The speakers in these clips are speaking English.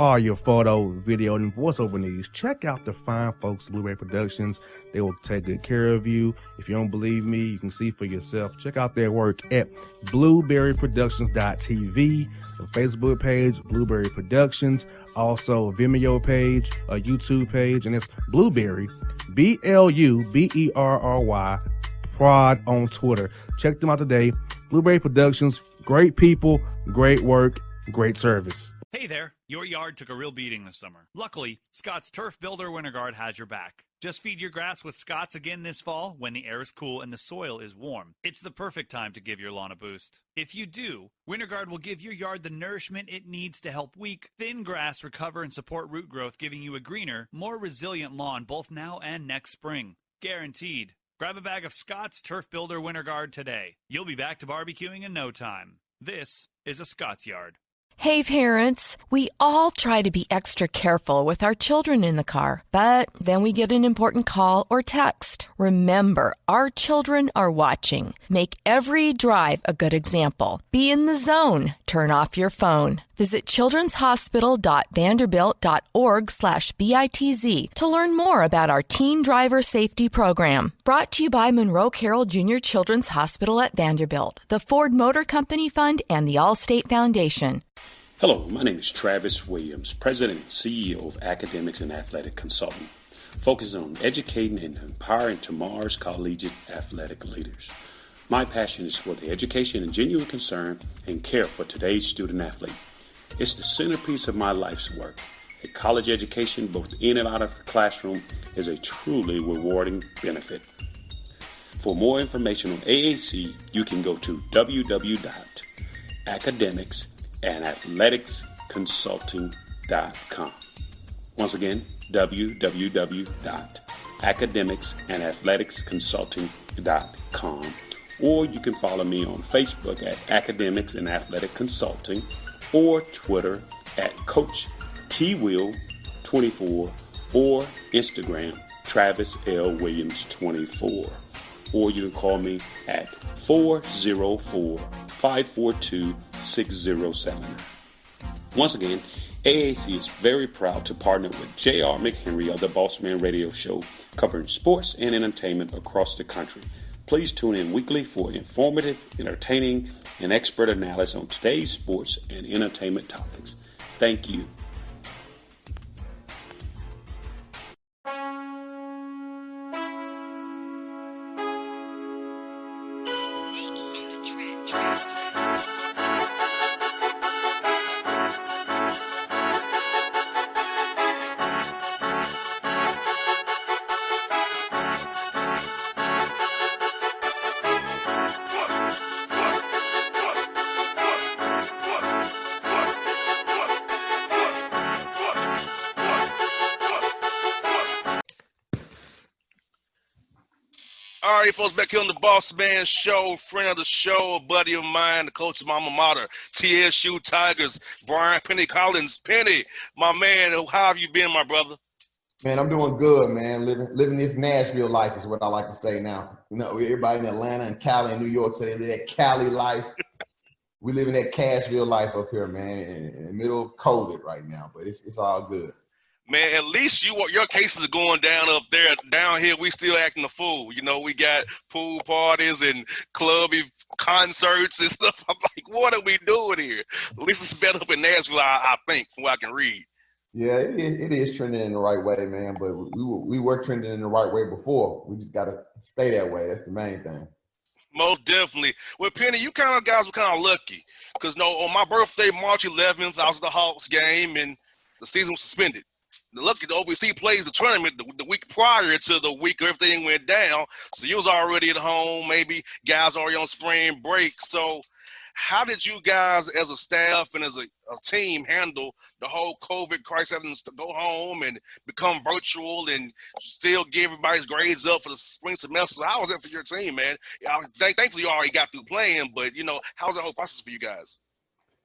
all your photo, video, and voiceover needs, check out the fine folks at Blueberry Productions. They will take good care of you. If you don't believe me, you can see for yourself. Check out their work at blueberryproductions.tv, the Facebook page, Blueberry Productions, also a Vimeo page, a YouTube page, and it's Blueberry, BLUBERRY, Prod on Twitter. Check them out today. Blueberry Productions, great people, great work, great service. Hey there, your yard took a real beating this summer. Luckily, Scott's Turf Builder Winter Guard has your back. Just feed your grass with Scott's again this fall when the air is cool and the soil is warm. It's the perfect time to give your lawn a boost. If you do, Winter Guard will give your yard the nourishment it needs to help weak, thin grass recover and support root growth, giving you a greener, more resilient lawn both now and next spring. Guaranteed. Grab a bag of Scott's Turf Builder Winter Guard today. You'll be back to barbecuing in no time. This is a Scott's Yard. Hey parents, we all try to be extra careful with our children in the car, but then we get an important call or text. Remember, our children are watching. Make every drive a good example. Be in the zone. Turn off your phone. Visit childrenshospital.vanderbilt.org/BITZ to learn more about our teen driver safety program. Brought to you by Monroe Carroll Jr. Children's Hospital at Vanderbilt, the Ford Motor Company Fund, and the Allstate Foundation. Hello, my name is Travis Williams, President and CEO of Academics and Athletic Consulting, focusing on educating and empowering tomorrow's collegiate athletic leaders. My passion is for the education and genuine concern and care for today's student athlete. It's the centerpiece of my life's work. A college education, both in and out of the classroom, is a truly rewarding benefit. For more information on AAC, you can go to www.academicsandathleticsconsulting.com. Once again, www.academicsandathleticsconsulting.com. Or you can follow me on Facebook at Academics and Athletic Consulting, or Twitter at Coach TWill24, or Instagram Travis L. Williams 24. Or you can call me at 404-542-6079. Once again, AAC is very proud to partner with J.R. McHenry of the Bossman Radio Show, covering sports and entertainment across the country. Please tune in weekly for informative, entertaining, and expert analysis on today's sports and entertainment topics. Thank you. All right, folks, back here on the Bossman Show, friend of the show, a buddy of mine, the coach of my alma mater, TSU Tigers, Brian Penny Collins. Penny, my man, how have you been, my brother? Man, I'm doing good, man. Living this Nashville life is what I like to say now. You know, everybody in Atlanta and Cali and New York say they live that Cali life. We live in that Cashville life up here, man, in the middle of COVID right now, but it's all good. Man, at least your cases are going down up there. Down here, we still acting a fool. You know, we got pool parties and clubby concerts and stuff. I'm like, what are we doing here? At least it's better up in Nashville, I think, from what I can read. Yeah, it is trending in the right way, man, but we were trending in the right way before. We just got to stay that way. That's the main thing. Most definitely. Well, Penny, you guys were kind of lucky because, on my birthday, March 11th, I was at the Hawks game and the season was suspended. The lucky the OVC plays the tournament the week prior to the week everything went down. So you was already at home, maybe guys already on spring break. So how did you guys as a staff and as a team handle the whole COVID crisis, having to go home and become virtual and still give everybody's grades up for the spring semester? How was that for your team, man? Thankfully, you already got through playing, but, how was that whole process for you guys?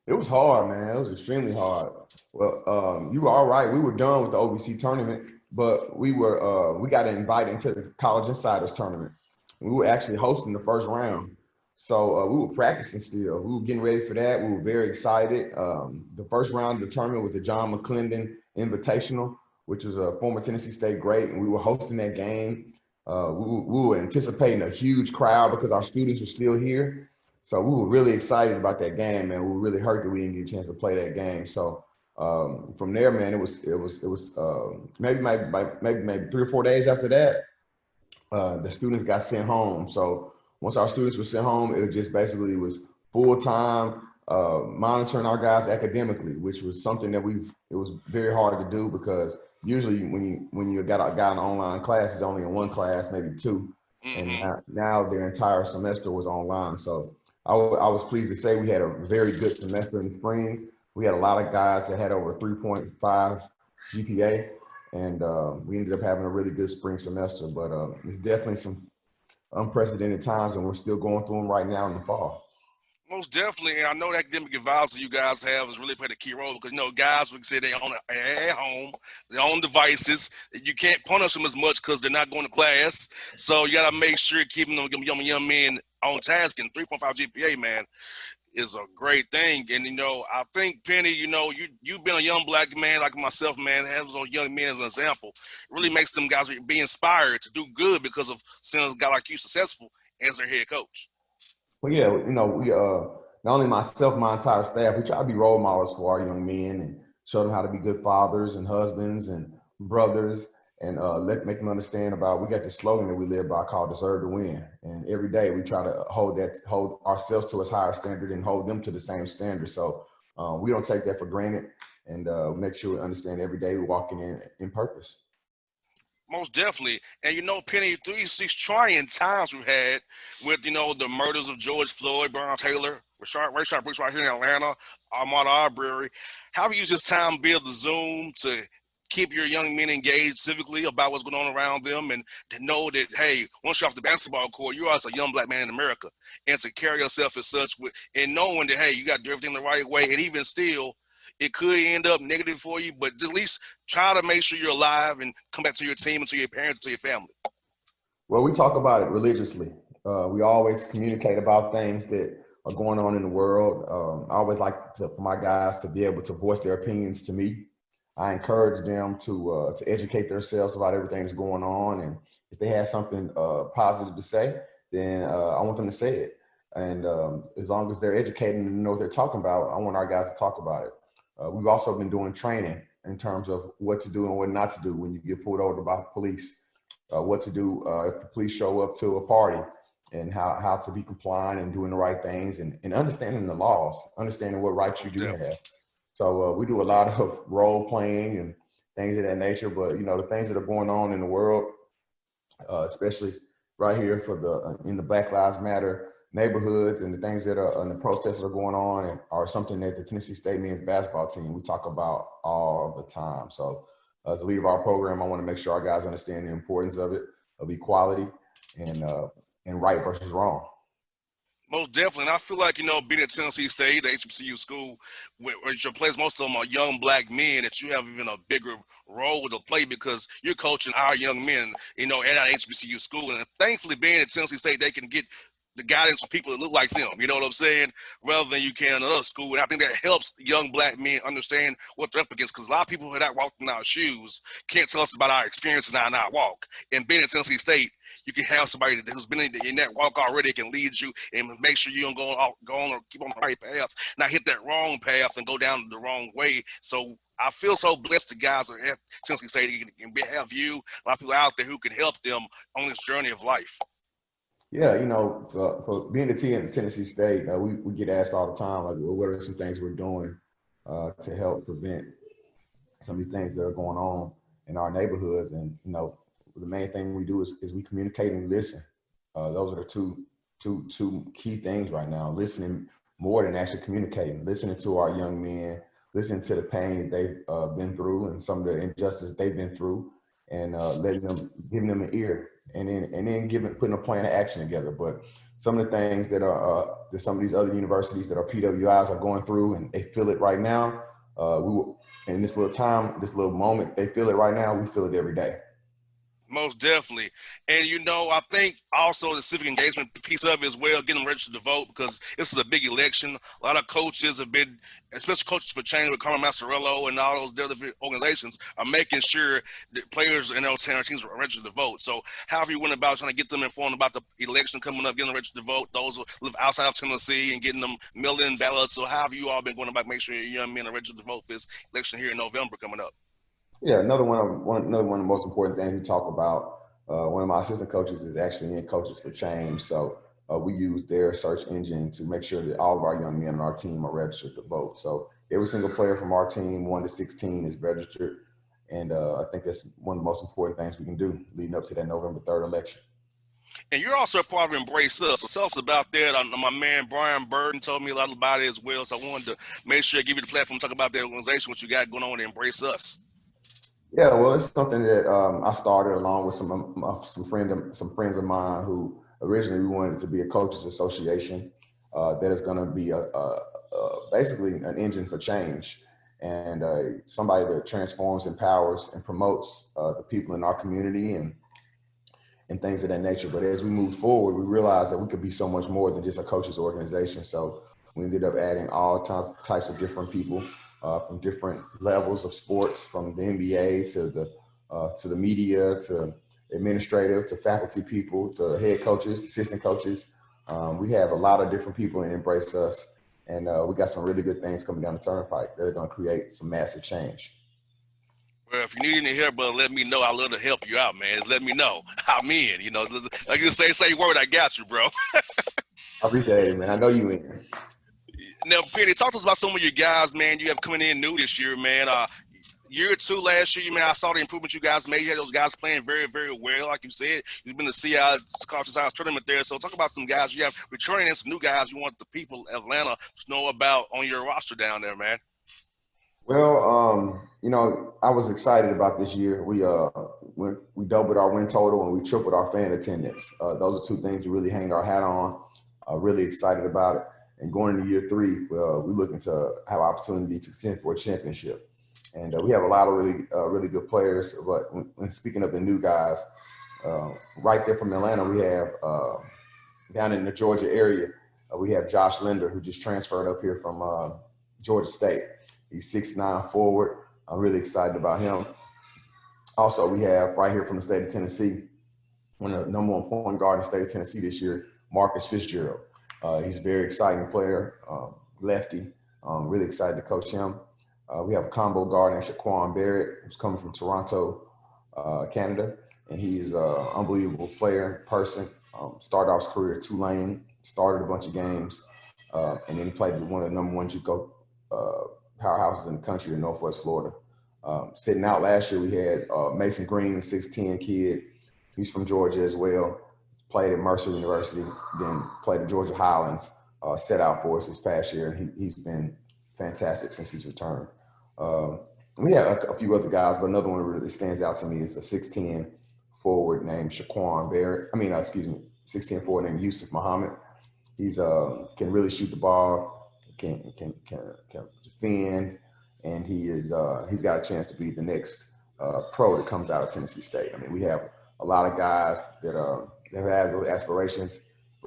It was hard, man. It was extremely hard. Well, you were all right. We were done with the OVC tournament, but we got invited into the College Insiders tournament. We were actually hosting the first round. So we were practicing still. We were getting ready for that. We were very excited. The first round of the tournament was the John McClendon Invitational, which was a former Tennessee State great, and we were hosting that game. We were anticipating a huge crowd because our students were still here. So we were really excited about that game, and we were really hurt that we didn't get a chance to play that game. So from there, man, it was maybe 3 or 4 days after that, the students got sent home. So once our students were sent home, it just basically was full time monitoring our guys academically, which was something that it was very hard to do because usually when you got a guy in online class, he's only in one class, maybe two, and now their entire semester was online. So I was pleased to say we had a very good semester in the spring. We had a lot of guys that had over 3.5 GPA, and we ended up having a really good spring semester. But it's definitely some unprecedented times, and we're still going through them right now in the fall. Most definitely, and I know the academic advisor you guys have has really played a key role because, you know, guys would say they're at home, their own devices. You can't punish them as much because they're not going to class. So you got to make sure keeping them young men on task. And 3.5 GPA, man, is a great thing. And, you know, I think, Penny, you know, you've been a young black man like myself, man, has those young men as an example. It really makes them guys be inspired to do good because of seeing a guy like you successful as their head coach. Well, yeah, you know, we not only myself, my entire staff, we try to be role models for our young men and show them how to be good fathers and husbands and brothers, and make them understand about. We got this slogan that we live by called "Deserve to Win," and every day we try to hold ourselves to a higher standard and hold them to the same standard. So we don't take that for granted, and make sure we understand every day we're walking in purpose. Most definitely. And, you know, Penny, through these trying times we've had with, you know, the murders of George Floyd, Breonna Taylor, Rayshard Brooks right here in Atlanta, Ahmaud Arbery, how have you used this time to build the Zoom to keep your young men engaged civically about what's going on around them and to know that, hey, once you're off the basketball court, you're also a young black man in America, and to carry yourself as such and knowing that, hey, you got to do everything the right way, and even still, it could end up negative for you, but at least try to make sure you're alive and come back to your team and to your parents and to your family. Well, we talk about it religiously. We always communicate about things that are going on in the world. I always like for my guys to be able to voice their opinions to me. I encourage them to educate themselves about everything that's going on. And if they have something positive to say, then I want them to say it. And as long as they're educated and know what they're talking about, I want our guys to talk about it. We've also been doing training in terms of what to do and what not to do when you get pulled over by police, what to do if the police show up to a party, and how to be compliant and doing the right things, and understanding the laws, understanding what rights you do have. So we do a lot of role playing and things of that nature. But, you know, the things that are going on in the world, especially right here in the Black Lives Matter neighborhoods, and the things that are and the protests that are going on are something that the Tennessee State men's basketball team, we talk about all the time. So as a leader of our program, I want to make sure our guys understand the importance of it, of equality and right versus wrong. Most definitely. And I feel like, you know, being at Tennessee State, the HBCU school, where your players, most of them are young black men, that you have even a bigger role to play because you're coaching our young men, you know, at our HBCU school. And thankfully, being at Tennessee State, they can get the guidance from people that look like them, you know what I'm saying, rather than you can in another school. And I think that helps young black men understand what they're up against, because a lot of people who have walked in our shoes can't tell us about our experience in our walk. And being at Tennessee State, you can have somebody who's been in that walk already, can lead you and make sure you don't go on or keep on the right path, not hit that wrong path and go down the wrong way. So I feel so blessed the guys at Tennessee State and have you, a lot of people out there who can help them on this journey of life. Yeah, you know, for being a T in Tennessee State, we get asked all the time, like, well, what are some things we're doing to help prevent some of these things that are going on in our neighborhoods? And, you know, the main thing we do is we communicate and listen. Those are the two key things right now: listening more than actually communicating. Listening to our young men, listening to the pain they've been through and some of the injustice they've been through, and giving them an ear, and then putting a plan of action together. But some of the things that some of these other universities that are PWIs are going through, and they feel it right now. In this little moment, they feel it right now. We feel it every day. Most definitely. And, I think also the civic engagement piece of it as well, getting them registered to vote, because this is a big election. A lot of coaches have been, especially Coaches for Change with Carmen Massarello and all those different organizations, are making sure that players in those teams are registered to vote. So however you went about trying to get them informed about the election coming up, getting them registered to vote, those who live outside of Tennessee and getting them mail-in ballots. So how have you all been going about making sure your young men are registered to vote for this election here in November coming up? Yeah, another one of the most important things we talk about. One of my assistant coaches is actually in Coaches for Change, so we use their search engine to make sure that all of our young men on our team are registered to vote. So every single player from our team, 1 to 16, is registered, and I think that's one of the most important things we can do leading up to that November 3rd election. And you're also a part of Embrace Us. So tell us about that. My man Brian Burton told me a lot about it as well. So I wanted to make sure I give you the platform to talk about the organization, what you got going on to Embrace Us. Yeah, well, it's something that I started along with some friends of mine who originally we wanted it to be a coaches association that is going to be basically an engine for change and somebody that transforms, empowers, and promotes the people in our community and things of that nature. But as we moved forward, we realized that we could be so much more than just a coaches organization. So we ended up adding all types of different people from different levels of sports, from the NBA to the media, to administrative, to faculty people, to head coaches, assistant coaches. We have a lot of different people in Embrace Us, and we got some really good things coming down the turnpike that are going to create some massive change. Well, if you need any help, brother, let me know. I'd love to help you out, man. Just let me know. I'm in. Like you say your word, I got you, bro. I appreciate it, man. I know you in. Now, Penny, talk to us about some of your guys, man. You have coming in new this year, man. Year or two last year, man, I saw the improvement you guys made. You had those guys playing very, very well. Like you said, you've been to CI College Science Tournament there. So talk about some guys you have returning and some new guys you want the people of Atlanta to know about on your roster down there, man. Well, I was excited about this year. We doubled our win total and we tripled our fan attendance. Those are two things we really hang our hat on. Really excited about it. And going into year 3, we're looking to have opportunity to contend for a championship. And we have a lot of really good players. But when speaking of the new guys, right there from Atlanta, we have down in the Georgia area, we have Josh Linder, who just transferred up here from Georgia State. He's 6'9" forward. I'm really excited about him. Also, we have right here from the state of Tennessee, one of the number 1 point guard in the state of Tennessee this year, Marcus Fitzgerald. He's a very exciting player, lefty. Really excited to coach him. We have a combo guard named Shaquan Barrett, who's coming from Toronto, Canada. And he's an unbelievable player, person. Started off his career at Tulane, started a bunch of games, and then he played with one of the number 1 JUCO powerhouses in the country in Northwest Florida. Sitting out last year, we had Mason Green, 6'10" kid. He's from Georgia as well. Played at Mercer University, then played at Georgia Highlands, set out for us this past year, and he's been fantastic since he's returned. We have a few other guys, but another one that really stands out to me is a 6'10" forward named Shaquan Barrett. 6'10" forward named Yusuf Muhammad. He's can really shoot the ball, can defend, and he's got a chance to be the next pro that comes out of Tennessee State. We have a lot of guys that have those aspirations,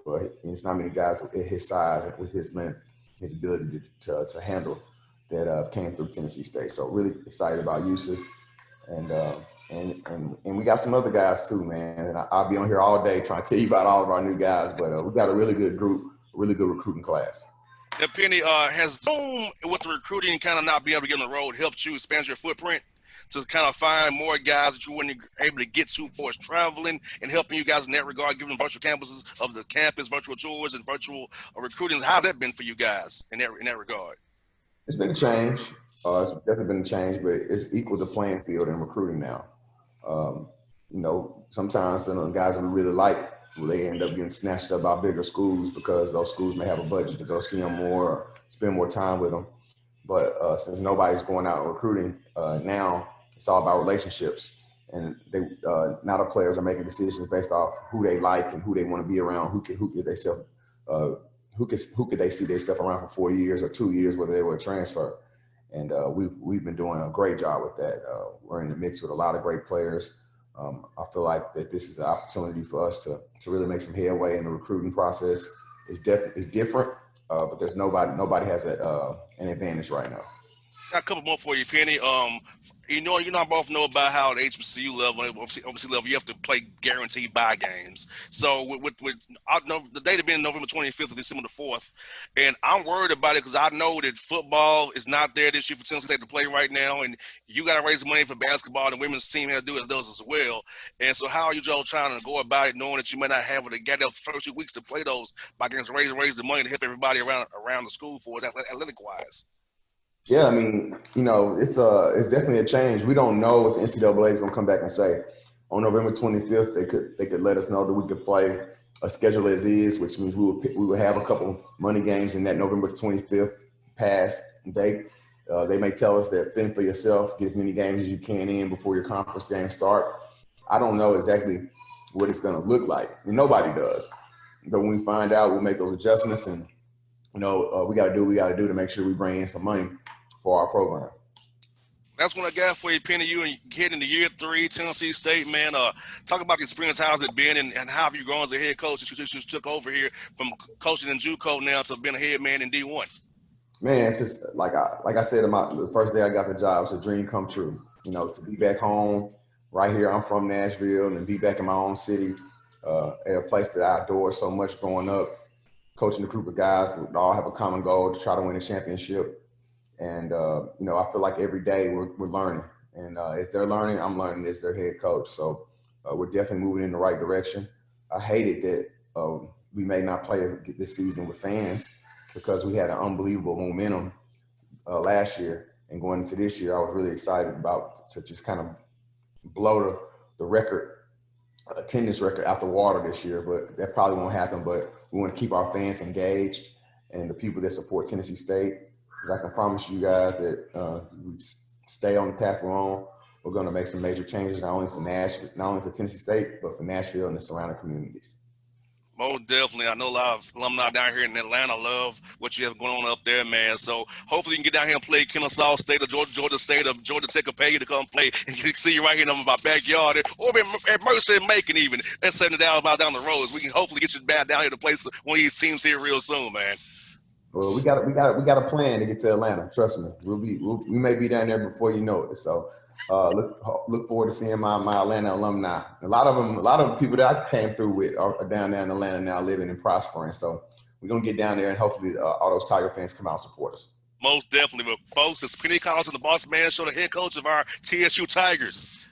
but there's not many guys at his size, with his length, his ability to handle that came through Tennessee State. So really excited about Yusuf, and we got some other guys too, man. And I'll be on here all day trying to tell you about all of our new guys, but we've got a really good group, really good recruiting class. Now, Penny, has Zoom with the recruiting kind of not being able to get on the road helped you expand your footprint to kind of find more guys that you weren't able to get to for traveling and helping you guys in that regard, giving virtual campuses of the campus, virtual tours, and virtual recruiting? How's that been for you guys in that regard? It's been a change. It's definitely been a change, but it's equal the playing field in recruiting now. Sometimes the guys that we really like, they end up getting snatched up by bigger schools because those schools may have a budget to go see them more or spend more time with them. But since nobody's going out and recruiting, now it's all about relationships. And now the players are making decisions based off who they like and who they want to be around, who could they see themselves around for 4 years or 2 years, whether they were a transfer. And we've been doing a great job with that. We're in the mix with a lot of great players. I feel like that this is an opportunity for us to really make some headway in the recruiting process. It's different, but there's nobody has an advantage right now. Got a couple more for you, Penny. You know, I both know about how at HBCU level, obviously level, you have to play guaranteed buy games. So with I know the date being November 25th or December the 4th, and I'm worried about it because I know that football is not there this year for Tennessee State to play right now, and you got to raise money for basketball, and the women's team has to do it as well. And so, how are you all trying to go about it, knowing that you may not have to get those first 2 weeks to play those buy games, raise the money to help everybody around the school for it, athletic wise? Yeah, I mean, you know, it's definitely a change. We don't know what the NCAA is going to come back and say. On November 25th, they could let us know that we could play a schedule as is, which means we would have a couple money games in that November 25th pass date. They may tell us that fend for yourself, get as many games as you can in before your conference games start. I don't know exactly what it's going to look like, and nobody does. But when we find out, we'll make those adjustments, and we got to do what we got to do to make sure we bring in some money for our program. That's what I got for you, Penny. You and head into year 3, Tennessee State, man. Talk about the experience. How's it been, and how have you grown as a head coach? You just took over here from coaching in JUCO now to being a head man in D1. Man, it's just like I said, the first day I got the job, it's a dream come true. You know, to be back home, right here. I'm from Nashville, and be back in my own city, at a place that I adored so much growing up, coaching a group of guys that all have a common goal to try to win a championship. And, I feel like every day we're learning. And as they're learning, I'm learning as their head coach. So we're definitely moving in the right direction. I hated that we may not play this season with fans because we had an unbelievable momentum last year. And going into this year, I was really excited about to just kind of blow the record, attendance record out the water this year. But that probably won't happen. But we want to keep our fans engaged and the people that support Tennessee State. Because I can promise you guys that we stay on the path we're on. We're going to make some major changes, not only for Tennessee State, but for Nashville and the surrounding communities. Most definitely. I know a lot of alumni down here in Atlanta love what you have going on up there, man. So hopefully you can get down here and play Kennesaw State or Georgia State or Georgia Tech will pay you to come play and you can see you right here in my backyard or at Mercer and Macon even. That's $70 down the road. We can hopefully get you back down here to play one of these teams here real soon, man. Well, we got a plan to get to Atlanta. Trust me, we may be down there before you know it. So look forward to seeing my Atlanta alumni. A lot of the people that I came through with are down there in Atlanta now, living and prospering. So we're gonna get down there and hopefully all those Tiger fans come out and support us. Most definitely, but folks, it's Penny Collins of the Bossman Show, the head coach of our TSU Tigers.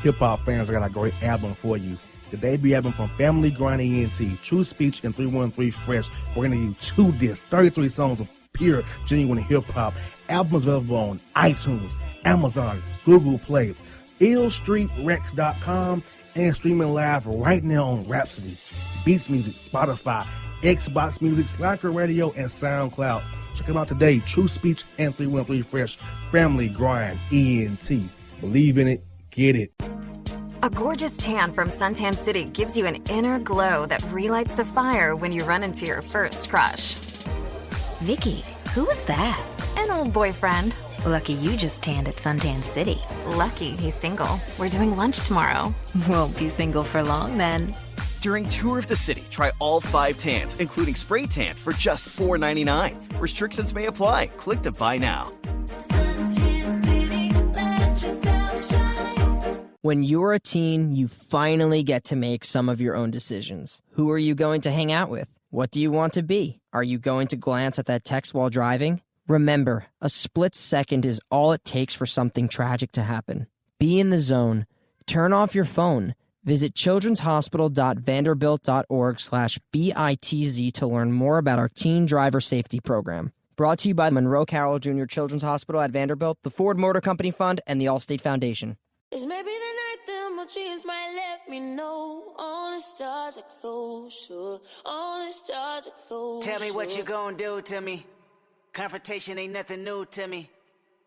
Hip hop fans, I got a great album for you. The debut album from Family Grind ENT, True Speech and 313 Fresh. We're going to give you 2 discs, 33 songs of pure, genuine hip hop. Albums available on iTunes, Amazon, Google Play, illstreetrex.com, and streaming live right now on Rhapsody, Beats Music, Spotify, Xbox Music, Slacker Radio, and SoundCloud. Check them out today. True Speech and 313 Fresh. Family Grind ENT. Believe in it. Get it. A gorgeous tan from Suntan City gives you an inner glow that relights the fire when you run into your first crush. Vicky, who was that? An old boyfriend. Lucky you just tanned at Suntan City. Lucky he's single. We're doing lunch tomorrow. Won't be single for long then. During Tour of the City, try all 5 tans, including spray tan, for just $4.99. Restrictions may apply. Click to buy now. Suntan City, let yourself shine. When you're a teen, you finally get to make some of your own decisions. Who are you going to hang out with? What do you want to be? Are you going to glance at that text while driving? Remember, a split second is all it takes for something tragic to happen. Be in the zone. Turn off your phone. Visit childrenshospital.vanderbilt.org/BITZ to learn more about our teen driver safety program. Brought to you by Monroe Carroll Jr. Children's Hospital at Vanderbilt, the Ford Motor Company Fund, and the Allstate Foundation. It's maybe the night. that my dreams might let me know. All the stars are closer. All the stars are closer. Tell me what you gonna do to me. Confrontation ain't nothing new to me.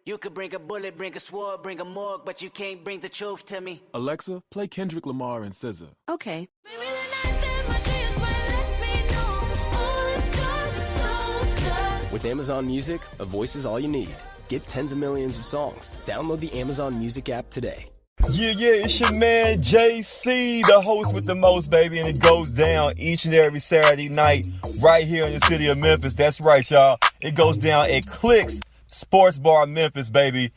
You could bring a bullet, bring a sword, bring a morgue, but you can't bring the truth to me. Alexa, play Kendrick Lamar and SZA. Okay. Maybe the night that my dreams might let me know. All the stars are closer. With Amazon Music, a voice is all you need. Get tens of millions of songs. Download the Amazon Music app today. Yeah, it's your man JC, the host with the most, baby, and it goes down each and every Saturday night right here in the city of Memphis. That's right, y'all. It goes down at Clicks Sports Bar Memphis, baby.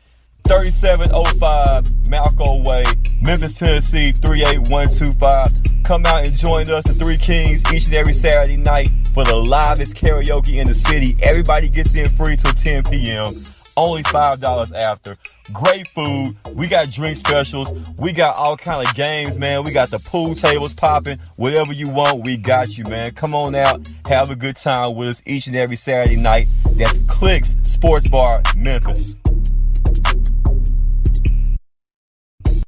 3705 Malco Way, Memphis, Tennessee, 38125. Come out and join us, the Three Kings, each and every Saturday night for the livest karaoke in the city. Everybody gets in free till 10 p.m. Only $5 after. Great food. We got drink specials. We got all kind of games, man. We got the pool tables popping. Whatever you want, we got you, man. Come on out. Have a good time with us each and every Saturday night. That's Clicks Sports Bar, Memphis.